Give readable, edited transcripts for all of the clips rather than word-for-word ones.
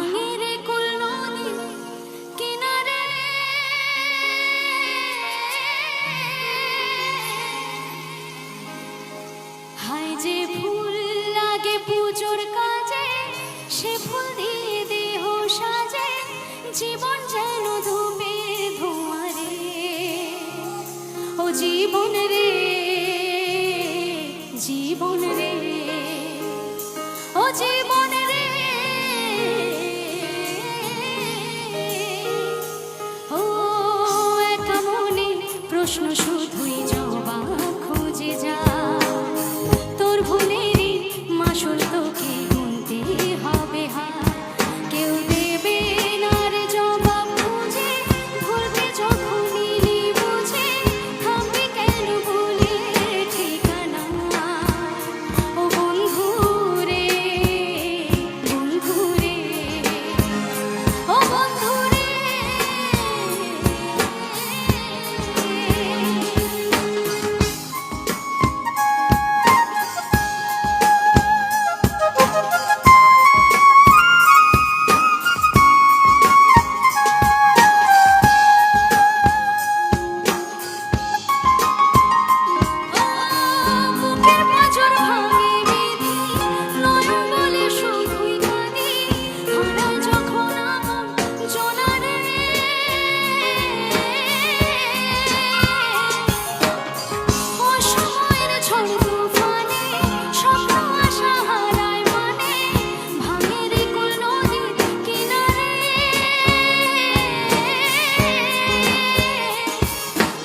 ভাঙে রে কুল নদী কিনারে হায় যে ফুল লাগে পুজোর কাজে সে ফুল দিয়ে দেহ সাজে জীবন যেন ধূপে ধোঁয়া রে ও জীবন রে জীবন রে ও জীবন রে ও একা মনে প্রশ্ন শুধুই জবাব খুঁজে যা তোর ভুলেরই মাসুল তোকে গুনতে হবে হার কেউ দেবে না রে জবাব খুঁজে ভুলবে যখনই বুঝে থামবে কেন ভুলে ঠিকানা ও বন্ধু রে বন্ধু রে ও বন্ধু রে বুকের পাঁজর ভাঙে বিধি নয়ন বলে শুধুই কাঁদি হারায় যখন আমার জোনারে অসময়ের ঝড় তুফানে স্বপ্ন আশা হারায় মানে ভাঙে রে কুল নদীর কিনারে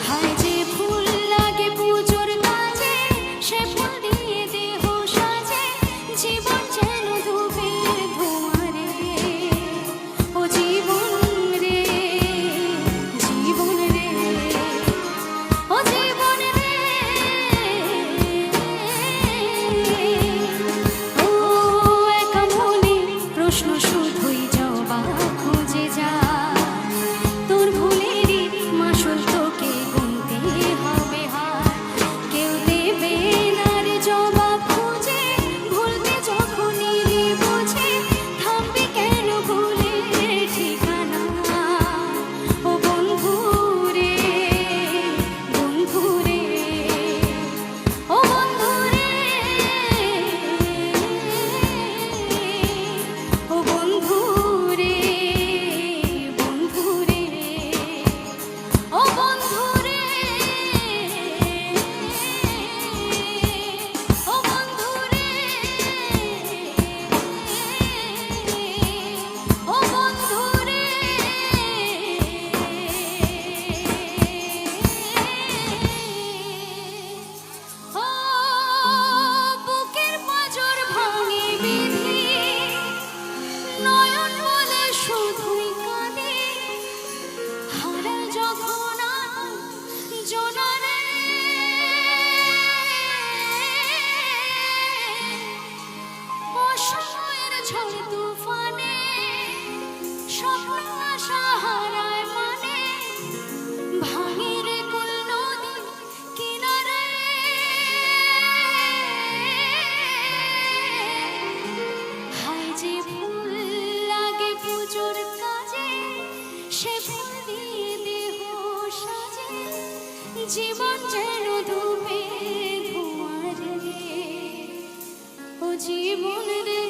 হায় যে ফুল লাগে পুজোর কাজে সে ফুল দিয়ে দেহ সাজে জীবন যেন ধূপে ধোঁয়া রে ও জীবন রে জীবন রে ও জীবন রে ও একা মনে প্রশ্ন শুধুই জবাব খুঁজে যা তোর ভুলেরই মাসুল তোকে গুনতে হবে হার কেউ দেবে না রে জবাব খুঁজে ভুলবে যখনই বুঝে থামবে কেন ভুলে ঠিকানা ও বন্ধু রে বন্ধু রে ও বন্ধু রে ও বন্ধু রে বন্ধু রে ও বন্ধু রে ও বন্ধু রে ও বন্ধু রে ও বুকের পাঁজর ভাঙে বিধি নয়ন বলে শুধুই কাঁদে হারায় যখন আমার জোনারে অসময়ের ঝড় তুফানে স্বপ্ন আশা হারায় মানে ভাঙে রে কুল নদী কিনারে হায় যে ফুল লাগে পুজোর কাজে সে ফুল দিয়ে দেহ সাজে জীবন যেন ধূপে ধোঁয়া রে ও জীবন রে